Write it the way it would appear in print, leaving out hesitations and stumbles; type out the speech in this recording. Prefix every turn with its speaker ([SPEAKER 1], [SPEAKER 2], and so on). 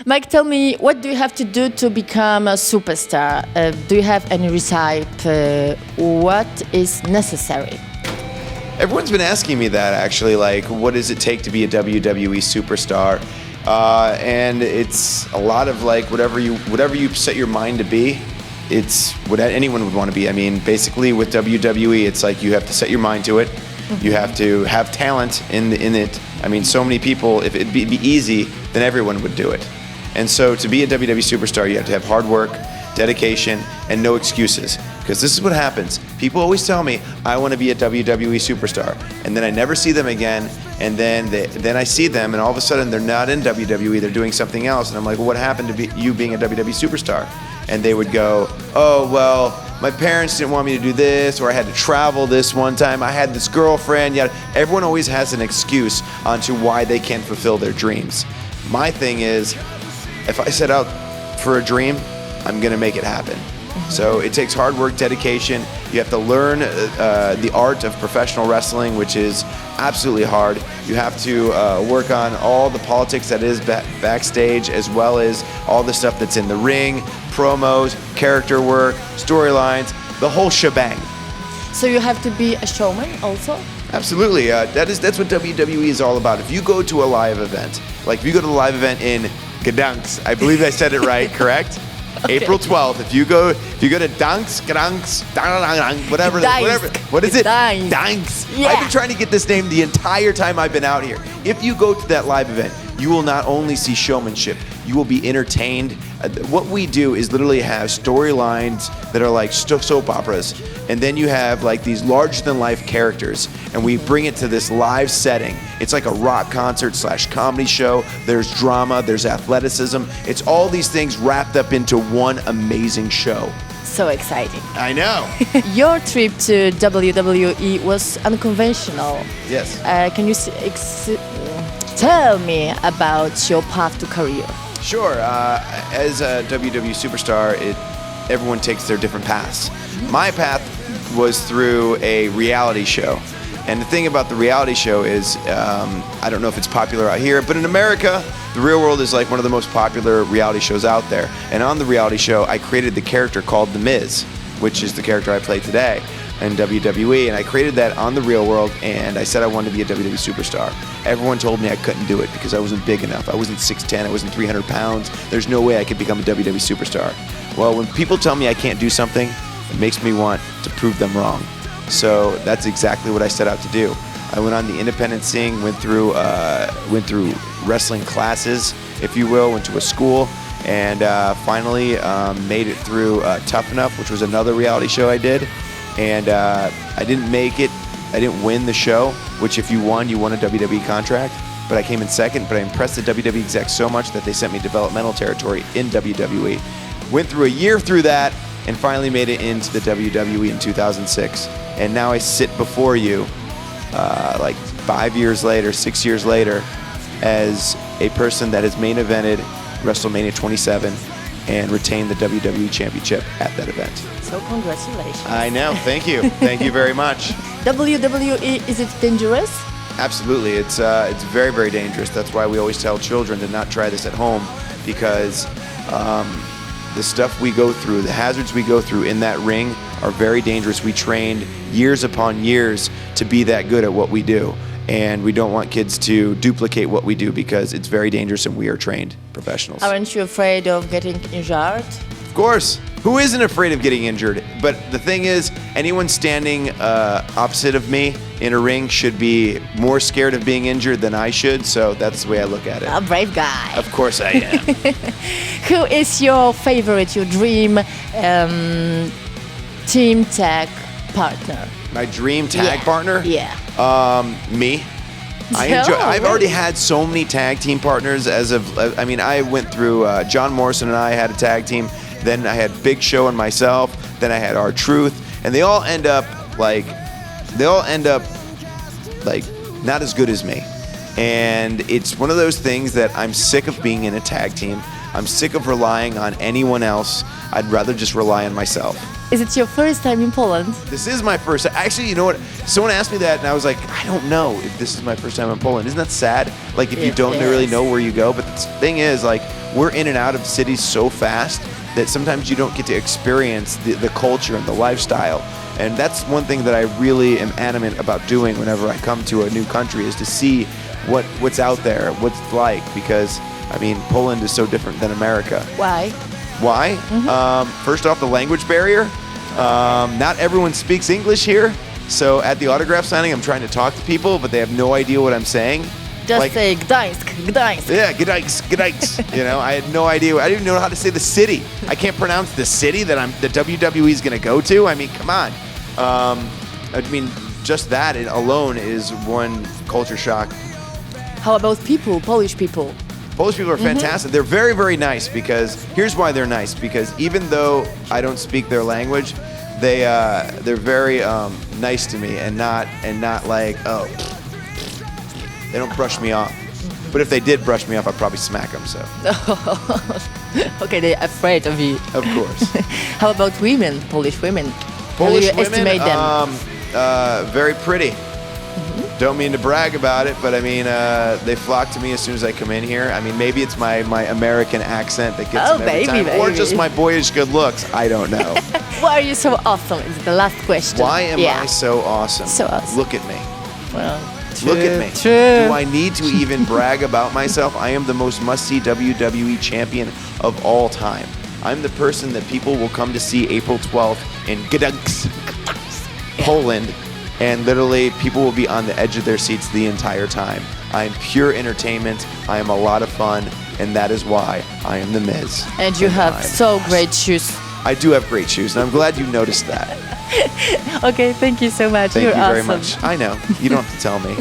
[SPEAKER 1] Mike, tell me, what do you have to do to become a superstar? Do you have any recipe? What is necessary?
[SPEAKER 2] Everyone's been asking me that, actually, like, what does it take to be a WWE superstar? And it's a lot of, like, whatever you set your mind to be, it's what anyone would want to be. I mean, basically with WWE, it's like you have to set your mind to it. You have to have talent in it. I mean, so many people, if it'd be easy, then everyone would do it. And so to be a WWE superstar, you have to have hard work, dedication, and no excuses. Because this is what happens. People always tell me, I want to be a WWE superstar. And then I never see them again. And then I see them, and all of a sudden they're not in WWE, they're doing something else. And I'm like, well, what happened to you being a WWE superstar? And they would go, oh, well, my parents didn't want me to do this, or I had to travel this one time, I had this girlfriend. Yeah, everyone always has an excuse onto why they can't fulfill their dreams. My thing is, if I set out for a dream, I'm gonna make it happen. So it takes hard work, dedication. You have to learn the art of professional wrestling, which is absolutely hard. You have to work on all the politics that is backstage, as well as all the stuff that's in the ring, promos, character work, storylines, the whole shebang.
[SPEAKER 1] So you have to be a showman also?
[SPEAKER 2] Absolutely. That's what WWE is all about. If you go to a live event, like if you go to the live event in Gdansk, I believe I said it right, correct? Okay. April 12th. If you go to Gdansk, whatever, what is it? Gdansk.
[SPEAKER 1] Yeah.
[SPEAKER 2] I've been trying to get this name the entire time I've been out here. If you go to that live event, you will not only see showmanship, you will be entertained. What we do is literally have storylines that are like soap operas, and then you have like these larger-than-life characters, and we bring it to this live setting. It's like a rock concert / comedy show. There's drama, there's athleticism. It's all these things wrapped up into one amazing show.
[SPEAKER 1] So exciting.
[SPEAKER 2] I know.
[SPEAKER 1] Your trip to WWE was unconventional.
[SPEAKER 2] Yes.
[SPEAKER 1] Can you tell me about your path to career?
[SPEAKER 2] Sure. As a WWE superstar, everyone takes their different paths. My path was through a reality show. And the thing about the reality show is, I don't know if it's popular out here, but in America, The Real World is like one of the most popular reality shows out there. And on the reality show, I created the character called The Miz, which is the character I play today in WWE. And I created that on The Real World, and I said I wanted to be a WWE superstar. Everyone told me I couldn't do it because I wasn't big enough. I wasn't 6'10", I wasn't 300 pounds. There's no way I could become a WWE superstar. Well, when people tell me I can't do something, it makes me want to prove them wrong. So that's exactly what I set out to do. I went on the independent scene, went through wrestling classes, if you will, went to a school, and finally made it through Tough Enough, which was another reality show I did. And I didn't make it. I didn't win the show, which if you won a WWE contract. But I came in second, but I impressed the WWE execs so much that they sent me developmental territory in WWE. Went through a year through that, and finally made it into the WWE in 2006. And now I sit before you, like 5 years later, 6 years later, as a person that has main evented WrestleMania 27 and retained the WWE Championship at that event.
[SPEAKER 1] So congratulations.
[SPEAKER 2] I know, thank you. Thank you very much.
[SPEAKER 1] WWE, is it dangerous?
[SPEAKER 2] Absolutely, it's very, very dangerous. That's why we always tell children to not try this at home, because the stuff we go through, the hazards we go through in that ring are very dangerous. We trained years upon years to be that good at what we do. And we don't want kids to duplicate what we do because it's very dangerous and we are trained professionals.
[SPEAKER 1] Aren't you afraid of getting injured?
[SPEAKER 2] Of course. Who isn't afraid of getting injured? But the thing is, anyone standing opposite of me in a ring should be more scared of being injured than I should. So that's the way I look at it.
[SPEAKER 1] A brave guy.
[SPEAKER 2] Of course I am.
[SPEAKER 1] Who is your favorite, your dream team tag partner?
[SPEAKER 2] My dream tag partner?
[SPEAKER 1] Yeah.
[SPEAKER 2] Me. I've already had so many tag team partners I went through, John Morrison and I had a tag team, then I had Big Show and myself, then I had R-Truth, and they all end up not as good as me. And it's one of those things that I'm sick of being in a tag team. I'm sick of relying on anyone else. I'd rather just rely on myself.
[SPEAKER 1] Is it your first time in Poland?
[SPEAKER 2] This is my first. Actually, you know what? Someone asked me that, and I was like, I don't know if this is my first time in Poland. Isn't that sad? Like, if you don't really know where you go. But the thing is, like, we're in and out of cities so fast that sometimes you don't get to experience the culture and the lifestyle. And that's one thing that I really am adamant about doing whenever I come to a new country, is to see what's out there, what's it like, because I mean, Poland is so different than America.
[SPEAKER 1] Why?
[SPEAKER 2] Why? First off, the language barrier. Not everyone speaks English here. So at the autograph signing, I'm trying to talk to people, but they have no idea what I'm saying.
[SPEAKER 1] Just say Gdańsk, Gdańsk.
[SPEAKER 2] Yeah, Gdańsk, Gdańsk. You know, I had no idea. I didn't even know how to say the city. I can't pronounce the city that the WWE is going to go to. I mean, come on. I mean, just that alone is one culture shock.
[SPEAKER 1] How about people, Polish people?
[SPEAKER 2] Polish people are fantastic. They're very, very nice, because here's why they're nice. Because even though I don't speak their language, they're very nice to me, and not like, oh, they don't brush me off. But if they did brush me off, I'd probably smack them. So.
[SPEAKER 1] Okay, they're afraid of you.
[SPEAKER 2] Of course.
[SPEAKER 1] How about women, Polish women?
[SPEAKER 2] Polish
[SPEAKER 1] How do you
[SPEAKER 2] women,
[SPEAKER 1] estimate them?
[SPEAKER 2] very pretty. Don't mean to brag about it, but I mean, they flock to me as soon as I come in here. I mean, maybe it's my American accent that gets them every time, or just my boyish good looks. I don't know.
[SPEAKER 1] Why are you so awesome? It's the last question.
[SPEAKER 2] Why am I so awesome?
[SPEAKER 1] So awesome.
[SPEAKER 2] Look at me.
[SPEAKER 1] Well,
[SPEAKER 2] Look at me.
[SPEAKER 1] True.
[SPEAKER 2] Do I need to even brag about myself? I am the most must-see WWE champion of all time. I'm the person that people will come to see April 12th in Gdańsk, Poland, and literally people will be on the edge of their seats the entire time. I am pure entertainment. I am a lot of fun, and that is why I am the Miz.
[SPEAKER 1] And you have so great shoes.
[SPEAKER 2] I do have great shoes, and I'm glad you noticed that.
[SPEAKER 1] Okay, thank you so much.
[SPEAKER 2] Thank
[SPEAKER 1] You're
[SPEAKER 2] you very
[SPEAKER 1] awesome.
[SPEAKER 2] much. I know. You don't have to tell me.